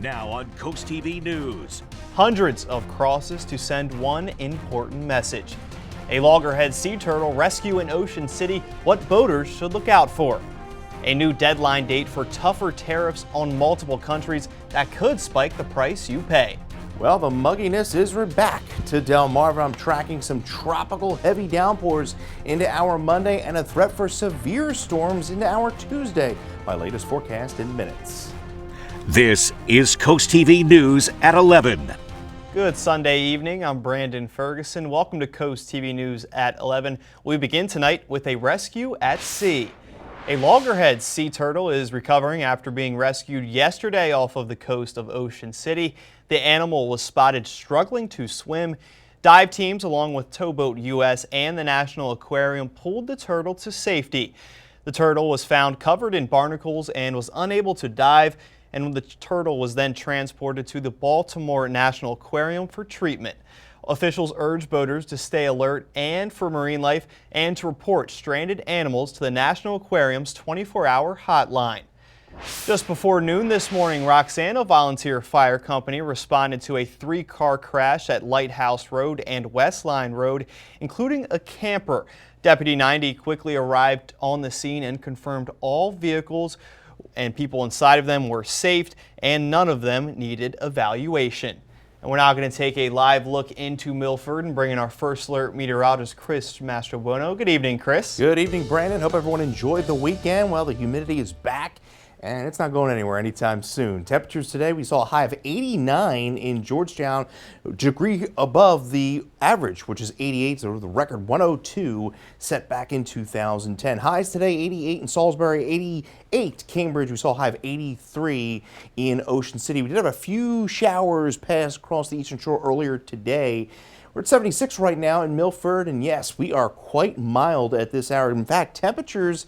Now on CoastTV News. Hundreds of crosses to send one important message. A loggerhead sea turtle rescue in Ocean City, what boaters should look out for. A new deadline date for tougher tariffs on multiple countries that could spike the price you pay. Well, the mugginess is back to Delmarva. I'm tracking some tropical heavy downpours into our Monday and a threat for severe storms into our Tuesday. My latest forecast in minutes. This is CoastTV News at 11. Good Sunday evening. I'm Brandon Ferguson. Welcome to CoastTV News at 11. We begin tonight with a rescue at sea. A loggerhead sea turtle is recovering after being rescued yesterday off of the coast of Ocean City. The animal was spotted struggling to swim. Dive teams along with Towboat US and the National Aquarium pulled the turtle to safety. The turtle was found covered in barnacles and was unable to dive, and the turtle was then transported to the Baltimore National Aquarium for treatment. Officials urge boaters to stay alert and for marine life and to report stranded animals to the National Aquarium's 24-hour hotline. Just before noon this morning, Roxana Volunteer Fire Company responded to a 3-car crash at Lighthouse Road and Westline Road, including a camper. Deputy 90 quickly arrived on the scene and confirmed all vehicles and people inside of them were safe and none of them needed evaluation. And we're now going to take a live look into Milford and bring in our first alert meteorologist, Chris Mastrobuono. Good evening, Chris. Good evening, Brandon. Hope everyone enjoyed the weekend. Well, the humidity is back and it's not going anywhere anytime soon. Temperatures today, we saw a high of 89 in Georgetown, a degree above the average, which is 88, so the record 102 set back in 2010. Highs today, 88 in Salisbury, 88 Cambridge. We saw a high of 83 in Ocean City. We did have a few showers pass across the eastern shore earlier today. We're at 76 right now in Milford, and yes, we are quite mild at this hour. In fact, temperatures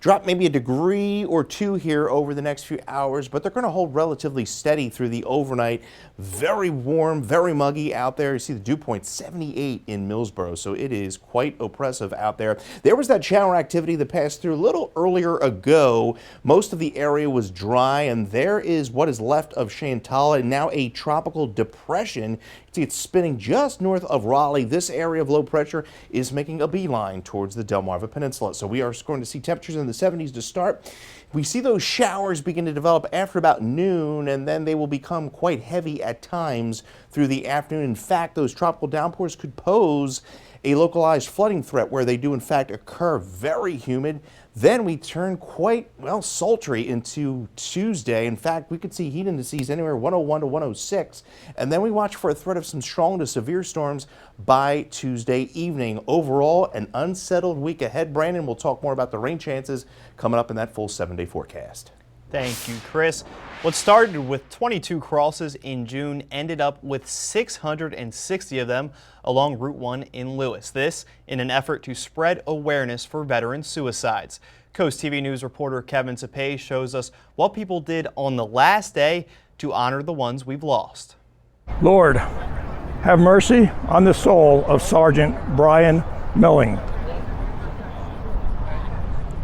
drop maybe a degree or two here over the next few hours, but they're going to hold relatively steady through the overnight. Very warm, very muggy out there. You see the dew point 78 in Millsboro, so it is quite oppressive out there. There was that shower activity that passed through a little earlier ago. Most of the area was dry, and there is what is left of Chantal, and now a tropical depression. You can see it's spinning just north of Raleigh. This area of low pressure is making a beeline towards the Delmarva Peninsula. So we are going to see temperatures in the 70s to start. We see those showers begin to develop after about noon, and then they will become quite heavy at times through the afternoon. In fact, those tropical downpours could pose a localized flooding threat where they do in fact occur. Very humid. Then we turn quite, well, sultry into Tuesday. In fact, we could see heat indices anywhere 101 to 106. And then we watch for a threat of some strong to severe storms by Tuesday evening. Overall, an unsettled week ahead. Brandon, we'll talk more about the rain chances coming up in that full 7-day forecast. Thank you, Chris. What started with 22 crosses in June ended up with 660 of them along Route 1 in Lewis. This in an effort to spread awareness for veteran suicides. CoastTV News reporter Kevin Sapay shows us what people did on the last day to honor the ones we've lost. Lord, have mercy on the soul of Sergeant Brian Milling.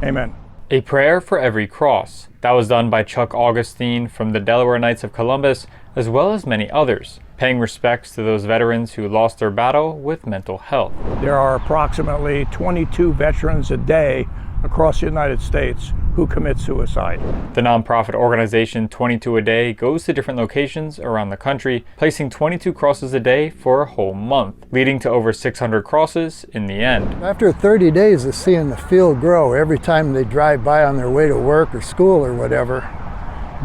Amen. A prayer for every cross. That was done by Chuck Augustine from the Delaware Knights of Columbus, as well as many others, paying respects to those veterans who lost their battle with mental health. There are approximately 22 veterans a day across the United States who commit suicide. The nonprofit organization 22 a Day goes to different locations around the country, placing 22 crosses a day for a whole month, leading to over 600 crosses in the end. After 30 days of seeing the field grow every time they drive by on their way to work or school or whatever,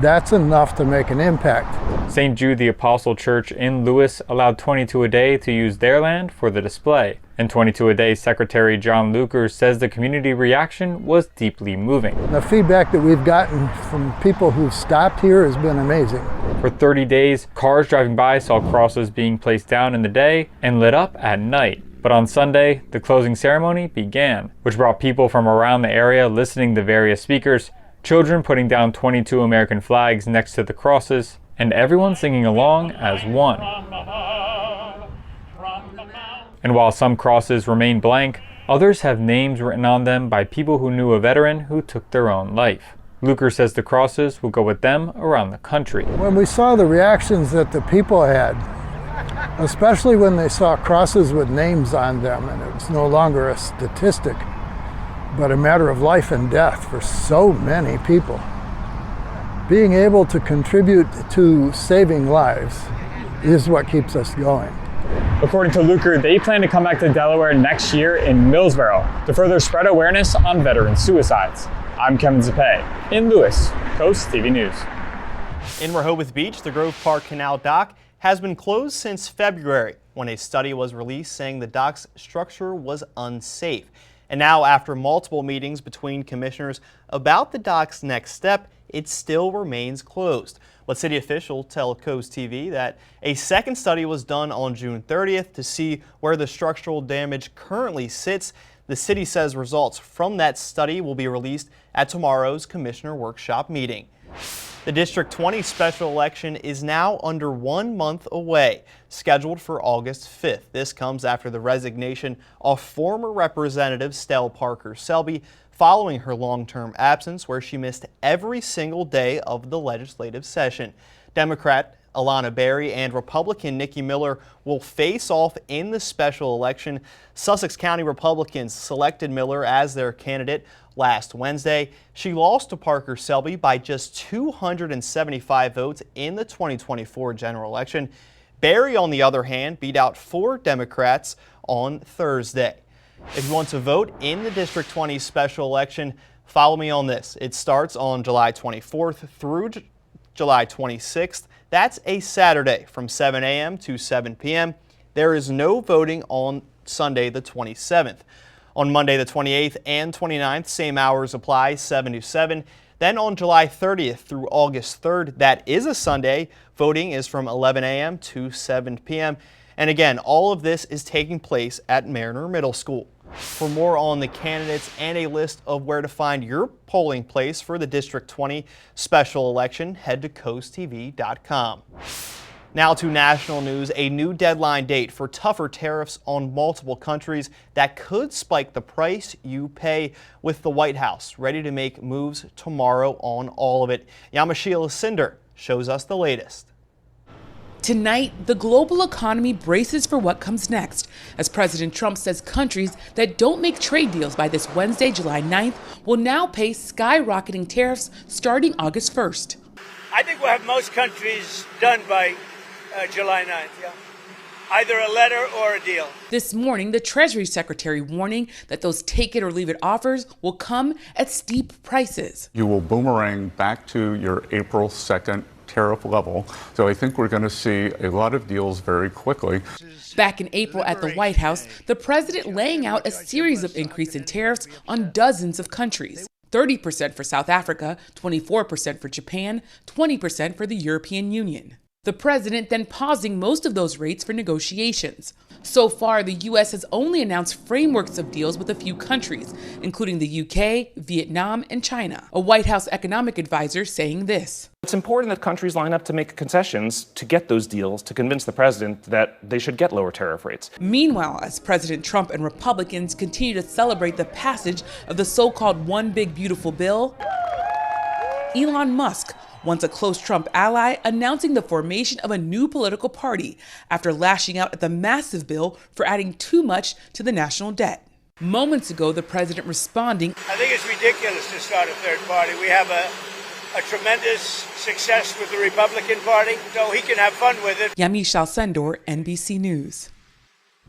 that's enough to make an impact. St. Jude the Apostle Church in Lewis allowed 22 a Day to use their land for the display. And 22 a Day Secretary John Luker says the community reaction was deeply moving. The feedback that we've gotten from people who've stopped here has been amazing. For 30 days, cars driving by saw crosses being placed down in the day and lit up at night. But on Sunday, the closing ceremony began, which brought people from around the area listening to various speakers, children putting down 22 American flags next to the crosses, and everyone singing along as one. And while some crosses remain blank, others have names written on them by people who knew a veteran who took their own life. Luker says the crosses will go with them around the country. When we saw the reactions that the people had, especially when they saw crosses with names on them, and it was no longer a statistic, but a matter of life and death for so many people, being able to contribute to saving lives is what keeps us going. According to Luker, they plan to come back to Delaware next year in Millsboro to further spread awareness on veteran suicides. I'm Kevin Zappe in Lewis, Coast TV News. In Rehoboth Beach, the Grove Park Canal dock has been closed since February when a study was released saying the dock's structure was unsafe. And now, after multiple meetings between commissioners about the dock's next step, it still remains closed. But city officials tell Coast TV that a second study was done on June 30th to see where the structural damage currently sits. The city says results from that study will be released at tomorrow's commissioner workshop meeting. The District 20 special election is now under 1 month away, scheduled for August 5th. This comes after the resignation of former Representative Stell Parker Selby following her long-term absence, where she missed every single day of the legislative session. Democrat Alana Berry and Republican Nikki Miller will face off in the special election. Sussex County Republicans selected Miller as their candidate last Wednesday. She lost to Parker Selby by just 275 votes in the 2024 general election. Berry, on the other hand, beat out 4 Democrats on Thursday. If you want to vote in the District 20 special election, follow me on this. It starts on July 24th through July 26th. That's a Saturday from 7 a.m. to 7 p.m. There is no voting on Sunday the 27th. On Monday the 28th and 29th, same hours apply, 7 to 7. Then on July 30th through August 3rd, that is a Sunday, voting is from 11 a.m. to 7 p.m. And again, all of this is taking place at Mariner Middle School. For more on the candidates and a list of where to find your polling place for the District 20 special election, head to CoastTV.com. Now to national news, a new deadline date for tougher tariffs on multiple countries that could spike the price you pay, with the White House ready to make moves tomorrow on all of it. Yamashita Cinder shows us the latest. Tonight, the global economy braces for what comes next, as President Trump says countries that don't make trade deals by this Wednesday, July 9th, will now pay skyrocketing tariffs starting August 1st. I think we'll have most countries done by July 9th, yeah. Either a letter or a deal. This morning, the Treasury Secretary warning that those take-it-or-leave-it offers will come at steep prices. You will boomerang back to your April 2nd tariff level. So I think we're going to see a lot of deals very quickly. Back in April at the White House, the president laying out a series of increase in tariffs on dozens of countries. 30% for South Africa, 24% for Japan, 20% for the European Union. The president then pausing most of those rates for negotiations. So far, the U.S. has only announced frameworks of deals with a few countries, including the UK, Vietnam, and China. A White House economic advisor saying this. It's important that countries line up to make concessions to get those deals, to convince the president that they should get lower tariff rates. Meanwhile, as President Trump and Republicans continue to celebrate the passage of the so-called One Big Beautiful Bill, Elon Musk, once a close Trump ally, announcing the formation of a new political party after lashing out at the massive bill for adding too much to the national debt. Moments ago, the president responding, I think it's ridiculous to start a third party. We have a tremendous success with the Republican Party, so he can have fun with it. Yamishita Cinder, NBC News.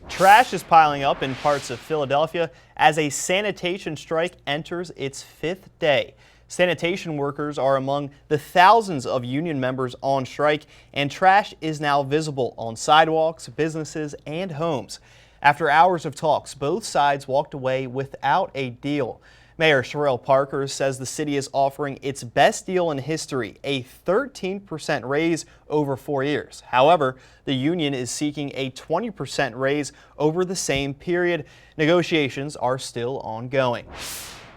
Trash is piling up in parts of Philadelphia as a sanitation strike enters its 5th day. Sanitation workers are among the thousands of union members on strike, and trash is now visible on sidewalks, businesses, and homes. After hours of talks, both sides walked away without a deal. Mayor Sherrill Parker says the city is offering its best deal in history, a 13% raise over 4 years. However, the union is seeking a 20% raise over the same period. Negotiations are still ongoing.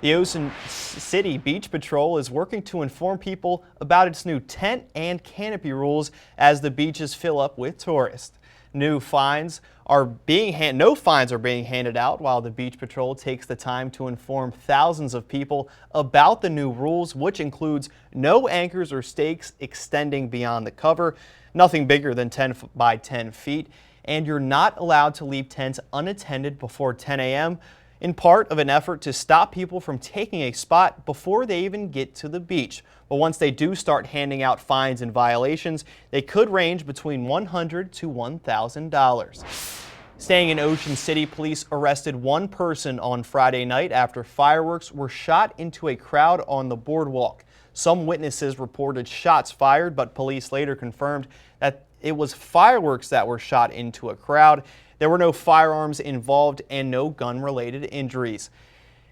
The Ocean City Beach Patrol is working to inform people about its new tent and canopy rules as the beaches fill up with tourists. No fines are being handed out while the Beach Patrol takes the time to inform thousands of people about the new rules, which includes no anchors or stakes extending beyond the cover, nothing bigger than 10 by 10 feet, and you're not allowed to leave tents unattended before 10 a.m. in part of an effort to stop people from taking a spot before they even get to the beach. But once they do start handing out fines and violations, they could range between $100 to $1,000. Staying in Ocean City, police arrested one person on Friday night after fireworks were shot into a crowd on the boardwalk. Some witnesses reported shots fired, but police later confirmed that it was fireworks that were shot into a crowd. There were no firearms involved and no gun-related injuries.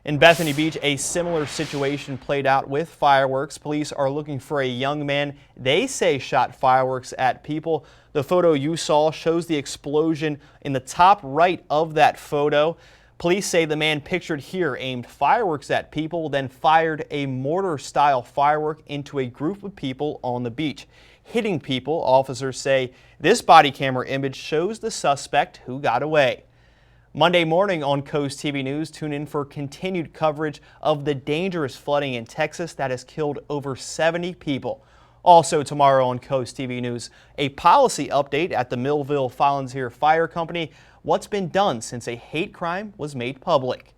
In Bethany Beach, a similar situation played out with fireworks. Police are looking for a young man they say shot fireworks at people. The photo you saw shows the explosion in the top right of that photo. Police say the man pictured here aimed fireworks at people, then fired a mortar-style firework into a group of people on the beach, hitting people. Officers say this body camera image shows the suspect who got away. Monday morning on Coast TV News, tune in for continued coverage of the dangerous flooding in Texas that has killed over 70 people. Also tomorrow on Coast TV News, a policy update at the Millville Volunteer Fire Company. What's been done since a hate crime was made public.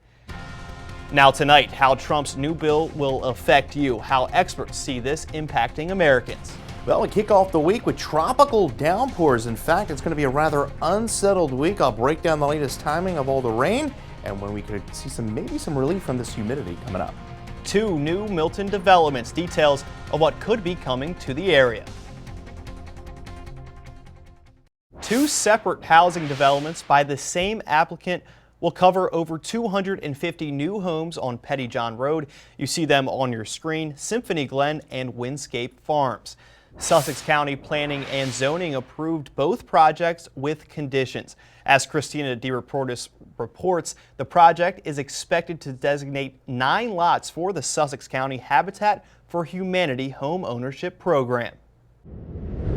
Now tonight, how Trump's new bill will affect you, how experts see this impacting Americans. Well, we kick off the week with tropical downpours. In fact, it's going to be a rather unsettled week. I'll break down the latest timing of all the rain and when we could see maybe some relief from this humidity coming up. 2 new Milton developments, details of what could be coming to the area. 2 separate housing developments by the same applicant will cover over 250 new homes on Pettyjohn Road. You see them on your screen, Symphony Glen and Windscape Farms. Sussex County Planning and Zoning approved both projects with conditions. As Christina DeRoportis reports, the project is expected to designate 9 lots for the Sussex County Habitat for Humanity home ownership program.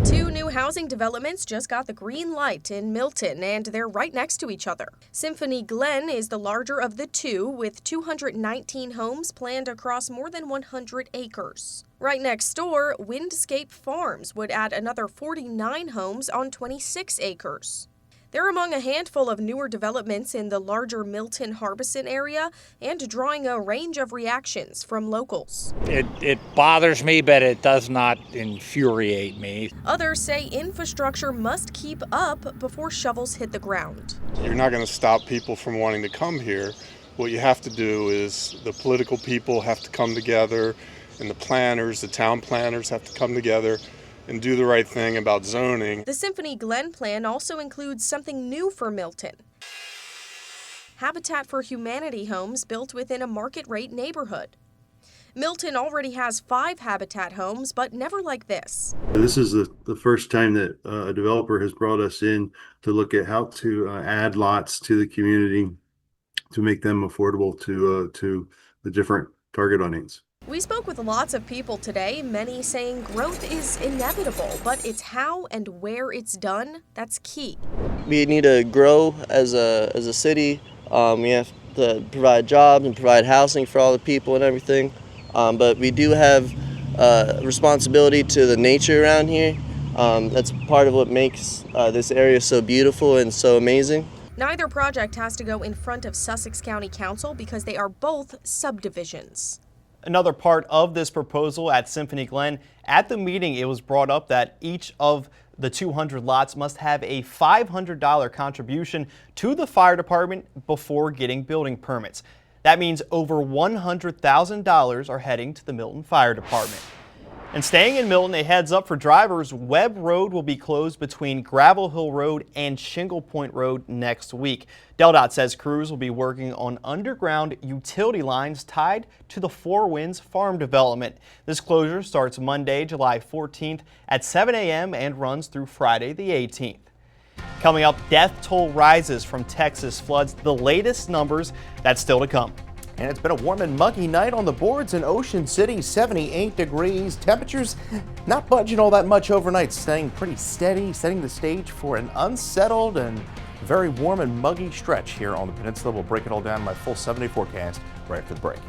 2 new housing developments just got the green light in Milton, and they're right next to each other. Symphony Glen is the larger of the 2, with 219 homes planned across more than 100 acres. Right next door, Windscape Farms would add another 49 homes on 26 acres. They're among a handful of newer developments in the larger Milton-Harbison area and drawing a range of reactions from locals. It bothers me, but it does not infuriate me. Others say infrastructure must keep up before shovels hit the ground. You're not going to stop people from wanting to come here. What you have to do is the political people have to come together, and the planners, the town planners have to come together and do the right thing about zoning. The Symphony Glen plan also includes something new for Milton. Habitat for Humanity homes built within a market-rate neighborhood. Milton already has 5 Habitat homes, but never like this. This is the first time that a developer has brought us in to look at how to add lots to the community to make them affordable to the different target audience. We spoke with lots of people today, many saying growth is inevitable, but it's how and where it's done that's key. We need to grow as a city. We have to provide jobs and provide housing for all the people and everything. But we do have responsibility to the nature around here. That's part of what makes this area so beautiful and so amazing. Neither project has to go in front of Sussex County Council because they are both subdivisions. Another part of this proposal at Symphony Glen, at the meeting it was brought up that each of the 200 lots must have a $500 contribution to the fire department before getting building permits. That means over $100,000 are heading to the Milton Fire Department. And staying in Milton, a heads up for drivers, Webb Road will be closed between Gravel Hill Road and Shingle Point Road next week. DelDOT says crews will be working on underground utility lines tied to the Four Winds farm development. This closure starts Monday, July 14th at 7 a.m. and runs through Friday the 18th. Coming up, death toll rises from Texas floods. The latest numbers, that's still to come. And it's been a warm and muggy night on the boards in Ocean City, 78 degrees. Temperatures not budging all that much overnight, staying pretty steady, setting the stage for an unsettled and very warm and muggy stretch here on the peninsula. We'll break it all down in my full 7-day forecast right after the break.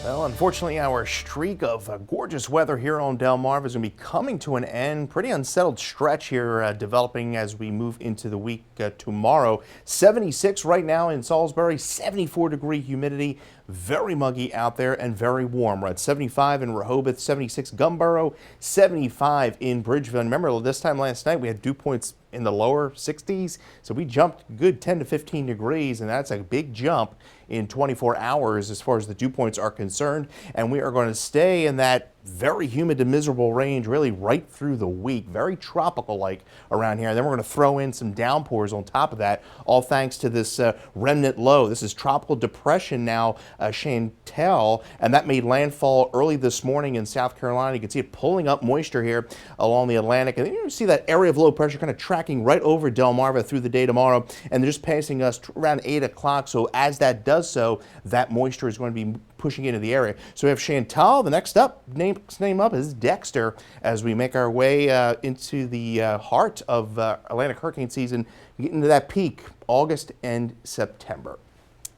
Well, unfortunately, our streak of gorgeous weather here on Delmarva is going to be coming to an end. Pretty unsettled stretch here developing as we move into the week tomorrow. 76 right now in Salisbury, 74-degree humidity. Very muggy out there and very warm. We're at 75 in Rehoboth, 76 Gumboro, 75 in Bridgeville. And remember, this time last night we had dew points in the lower 60s, so we jumped good 10 to 15 degrees, and that's a big jump in 24 hours as far as the dew points are concerned. And we are going to stay in that very humid to miserable range really right through the week. Very tropical-like around here. And then we're going to throw in some downpours on top of that, all thanks to this remnant low. This is tropical depression now, Chantal, and that made landfall early this morning in South Carolina. You can see it pulling up moisture here along the Atlantic. And then you see that area of low pressure kind of tracking right over Delmarva through the day tomorrow, and they're just passing us around 8 o'clock. So as that does so, that moisture is going to be pushing into the area. So we have Chantal. The next name up is Dexter as we make our way into the heart of Atlantic hurricane season, getting to that peak August and September.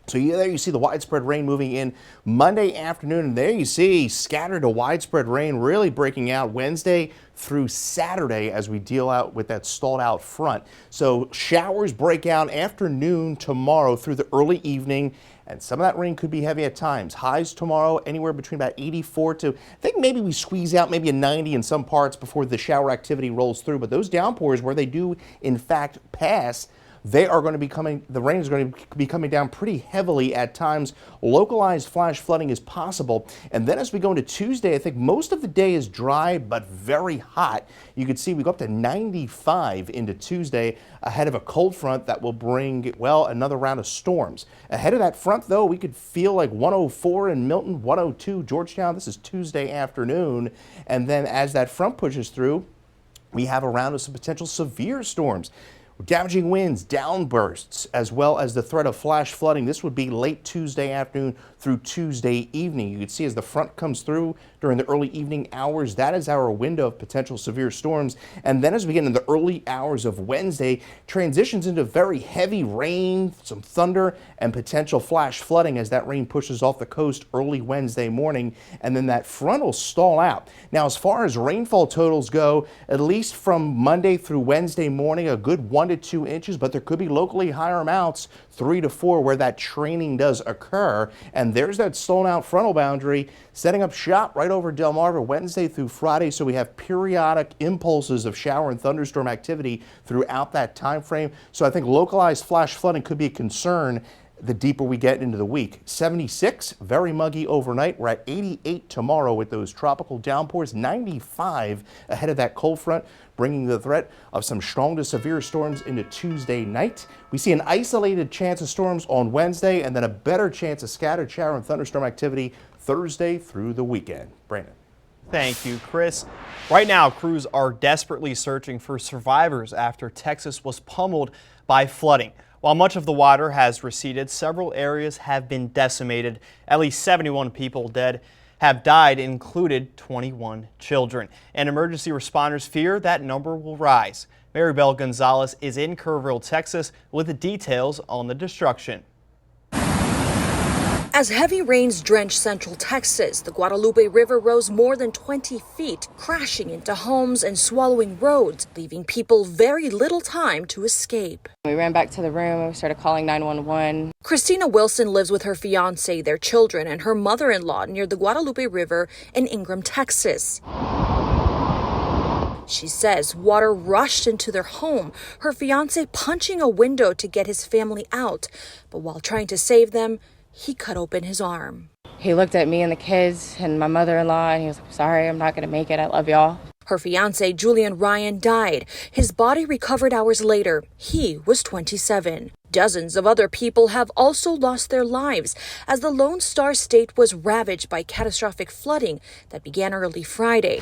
So there you see the widespread rain moving in Monday afternoon, and there you see scattered to widespread rain really breaking out Wednesday through Saturday as we deal out with that stalled out front. So showers break out afternoon tomorrow through the early evening, and some of that rain could be heavy at times. Highs tomorrow anywhere between about 84 to, I think maybe we squeeze out maybe a 90 in some parts before the shower activity rolls through. But those downpours, where they do in fact pass, they are going to be coming, the rain is going to be coming down pretty heavily at times. Localized flash flooding is possible. And then as we go into Tuesday, I think most of the day is dry but very hot. You can see we go up to 95 into Tuesday ahead of a cold front that will bring, well, another round of storms. Ahead of that front, though, we could feel like 104 in Milton, 102 Georgetown. This is Tuesday afternoon. And then as that front pushes through, we have a round of some potential severe storms. Damaging winds, downbursts, as well as the threat of flash flooding. This would be late Tuesday afternoon through Tuesday evening. You can see as the front comes through during the early evening hours, that is our window of potential severe storms. And then as we get into the early hours of Wednesday, transitions into very heavy rain, some thunder, and potential flash flooding as that rain pushes off the coast early Wednesday morning. And then that front will stall out. Now, as far as rainfall totals go, at least from Monday through Wednesday morning, a good 1 to 2 inches, but there could be locally higher amounts, 3 to 4, where that training does occur. And there's that stalled out frontal boundary setting up shop right over Delmarva Wednesday through Friday. So we have periodic impulses of shower and thunderstorm activity throughout that time frame. So I think localized flash flooding could be a concern the deeper we get into the week. 76, very muggy overnight. We're at 88 tomorrow with those tropical downpours. 95 ahead of that cold front, bringing the threat of some strong to severe storms into Tuesday night. We see an isolated chance of storms on Wednesday, and then a better chance of scattered shower and thunderstorm activity Thursday through the weekend. Brandon. Thank you, Chris. Right now, crews are desperately searching for survivors after Texas was pummeled by flooding. While much of the water has receded, several areas have been decimated. At least 71 people have died, included 21 children. And emergency responders fear that number will rise. Maribel Gonzalez is in Kerrville, Texas, with the details on the destruction. As heavy rains drenched central Texas, the Guadalupe River rose more than 20 feet, crashing into homes and swallowing roads, leaving people very little time to escape. We ran back to the room and we started calling 911. Christina Wilson lives with her fiance, their children, and her mother-in-law near the Guadalupe River in Ingram, Texas. She says water rushed into their home, her fiance punching a window to get his family out. But while trying to save them, he cut open his arm. He looked at me and the kids and my mother-in-law and he was like, sorry, I'm not going to make it. I love y'all. Her fiance, Julian Ryan, died. His body recovered hours later. He was 27. Dozens of other people have also lost their lives as the Lone Star State was ravaged by catastrophic flooding that began early Friday.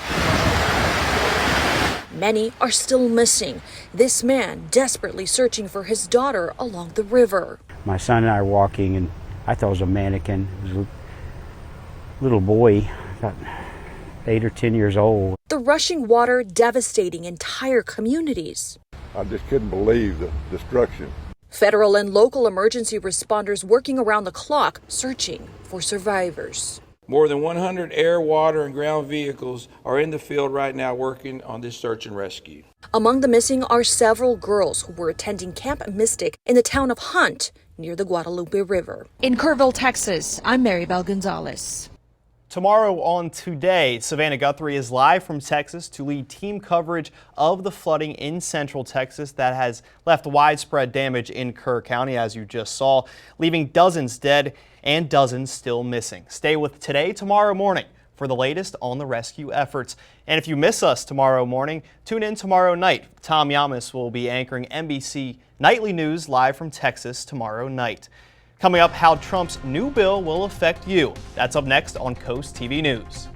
Many are still missing. This man desperately searching for his daughter along the river. My son and I were walking, and I thought it was a mannequin. It was a little boy, about 8 or 10 years old. The rushing water devastating entire communities. I just couldn't believe the destruction. Federal and local emergency responders working around the clock, searching for survivors. More than 100 air, water, and ground vehicles are in the field right now working on this search and rescue. Among the missing are several girls who were attending Camp Mystic in the town of Hunt, near the Guadalupe River. In Kerrville, Texas, I'm Maribel Gonzalez. Tomorrow on Today, Savannah Guthrie is live from Texas to lead team coverage of the flooding in central Texas that has left widespread damage in Kerr County, as you just saw, leaving dozens dead and dozens still missing. Stay with Today tomorrow morning for the latest on the rescue efforts. And if you miss us tomorrow morning, tune in tomorrow night. Tom Yamas will be anchoring NBC Nightly News live from Texas tomorrow night. Coming up, how Trump's new bill will affect you. That's up next on Coast TV News.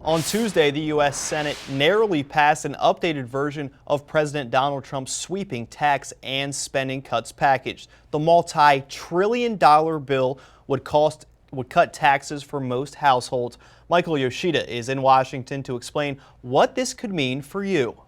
On Tuesday, the U.S. Senate narrowly passed an updated version of President Donald Trump's sweeping tax and spending cuts package. The multi-trillion-dollar bill would cut taxes for most households. Michael Yoshida is in Washington to explain what this could mean for you.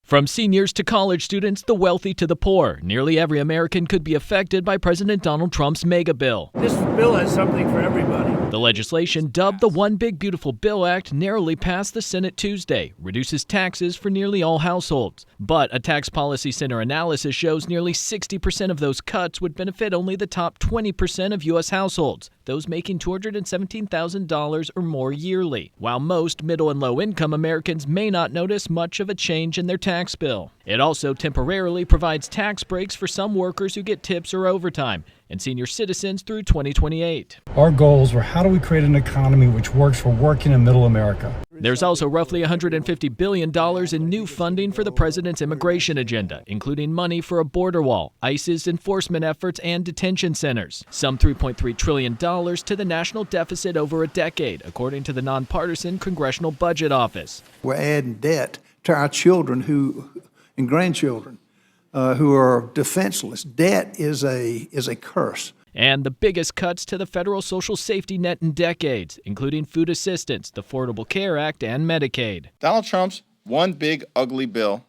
From seniors to college students, the wealthy to the poor, nearly every American could be affected by President Donald Trump's mega bill. This bill has something for everybody. The legislation, dubbed the One Big Beautiful Bill Act, narrowly passed the Senate Tuesday, reduces taxes for nearly all households. But a Tax Policy Center analysis shows nearly 60% of those cuts would benefit only the top 20% of U.S. households, those making $217,000 or more yearly, while most middle and low-income Americans may not notice much of a change in their tax bill. It also temporarily provides tax breaks for some workers who get tips or overtime, and senior citizens through 2028. Our goals were, how do we create an economy which works for working and middle America? There's also roughly $150 billion in new funding for the president's immigration agenda, including money for a border wall, ICE's enforcement efforts, and detention centers. Some $3.3 trillion to the national deficit over a decade, according to the nonpartisan Congressional Budget Office. We're adding debt to our children and grandchildren who are defenseless. Debt is a curse. And the biggest cuts to the federal social safety net in decades, including food assistance, the Affordable Care Act, and Medicaid. Donald Trump's One Big Ugly Bill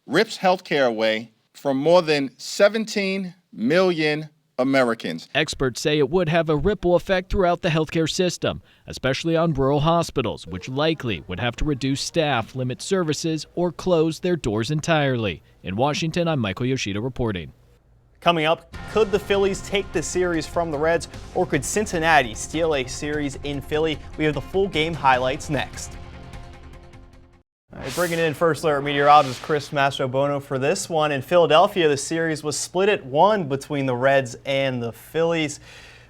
rips health care away from more than 17 million Americans. Experts say it would have a ripple effect throughout the healthcare system, especially on rural hospitals, which likely would have to reduce staff, limit services, or close their doors entirely. In Washington, I'm Michael Yoshida reporting. Coming up, could the Phillies take the series from the Reds, or could Cincinnati steal a series in Philly? We have the full game highlights next. All right, bringing in First Alert meteorologist Chris Mastrobono for this one. In Philadelphia, the series was split at 1 between the Reds and the Phillies.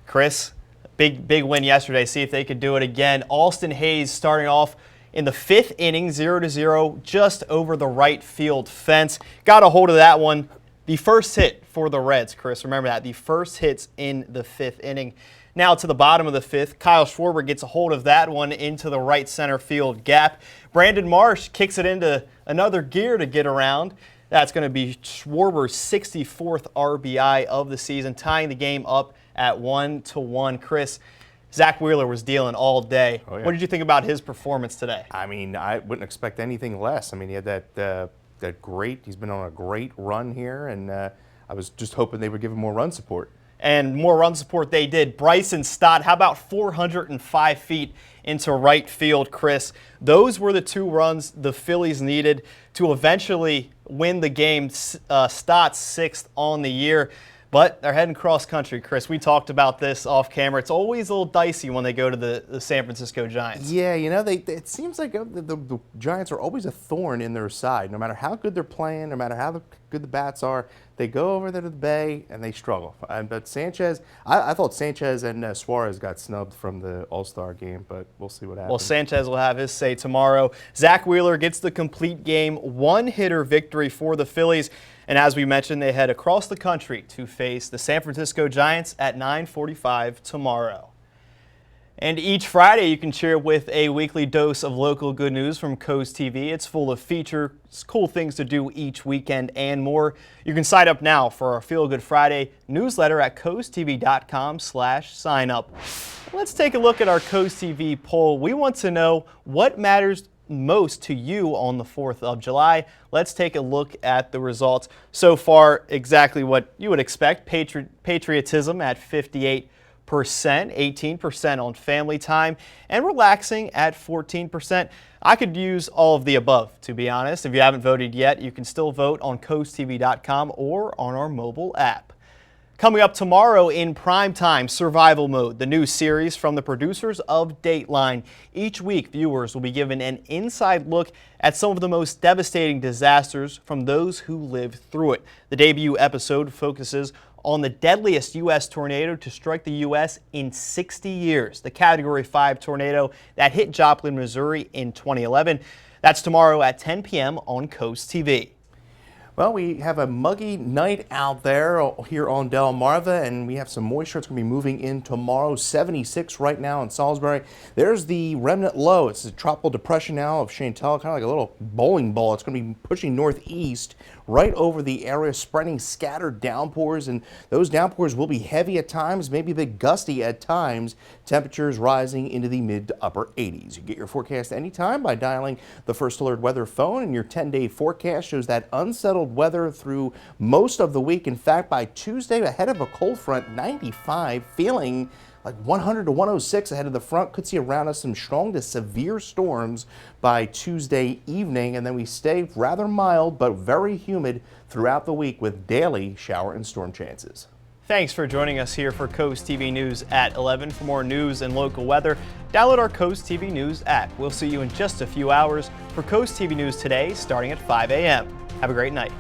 Chris, big win yesterday. See if they could do it again. Alston Hayes starting off in the 5th inning, 0-0, just over the right field fence. Got a hold of that one. The first hit for the Reds, Chris. Remember that. The first hits in the 5th inning. Now to the bottom of the 5th, Kyle Schwarber gets a hold of that one into the right center field gap. Brandon Marsh kicks it into another gear to get around. That's going to be Schwarber's 64th RBI of the season, tying the game up at 1-1. Chris, Zach Wheeler was dealing all day. Oh, yeah. What did you think about his performance today? I mean, I wouldn't expect anything less. I mean, he had he's been on a great run here, and I was just hoping they would give him more run support. And more run support they did. Bryson Stott, how about 405 feet into right field, Chris? Those were the 2 runs the Phillies needed to eventually win the game. Stott's 6th on the year. But they're heading cross country, Chris. We talked about this off camera. It's always a little dicey when they go to the San Francisco Giants. Yeah, you know, it seems like the Giants are always a thorn in their side. No matter how good they're playing, no matter how good the bats are, they go over there to the Bay and they struggle. But Sanchez, I thought Sanchez and Suarez got snubbed from the All-Star game, but we'll see what happens. Well, Sanchez will have his say tomorrow. Zach Wheeler gets the complete game, 1-hitter victory for the Phillies. And as we mentioned, they head across the country to face the San Francisco Giants at 9:45 tomorrow. And each Friday you can share with a weekly dose of local good news from Coast TV. It's full of features, cool things to do each weekend and more. You can sign up now for our Feel Good Friday newsletter at coasttv.com/sign up. Let's take a look at our Coast TV poll. We want to know what matters most to you on the 4th of July. Let's take a look at the results. So far, exactly what you would expect. Patriotism at 58%, 18% on family time, and relaxing at 14%. I could use all of the above, to be honest. If you haven't voted yet, you can still vote on coasttv.com or on our mobile app. Coming up tomorrow in Primetime Survival Mode, the new series from the producers of Dateline. Each week, viewers will be given an inside look at some of the most devastating disasters from those who lived through it. The debut episode focuses on the deadliest U.S. tornado to strike the U.S. in 60 years, the Category 5 tornado that hit Joplin, Missouri in 2011. That's tomorrow at 10 p.m. on Coast TV. Well, we have a muggy night out there here on Delmarva, and we have some moisture. It's going to be moving in tomorrow. 76 right now in Salisbury. There's the remnant low. It's a tropical depression now of Chantal, kind of like a little bowling ball. It's going to be pushing northeast right over the area, spreading scattered downpours, and those downpours will be heavy at times, maybe a bit gusty at times. Temperatures rising into the mid to upper 80s. You get your forecast anytime by dialing the First Alert Weather phone, and your 10-day forecast shows that unsettled weather through most of the week. In fact, by Tuesday, ahead of a cold front, 95, feeling like 100 to 106 ahead of the front. Could see around us some strong to severe storms by Tuesday evening, and then we stay rather mild but very humid throughout the week with daily shower and storm chances. Thanks for joining us here for Coast TV News at 11. For more news and local weather, download our Coast TV News app. We'll see you in just a few hours for Coast TV News today, starting at 5 a.m. Have a great night.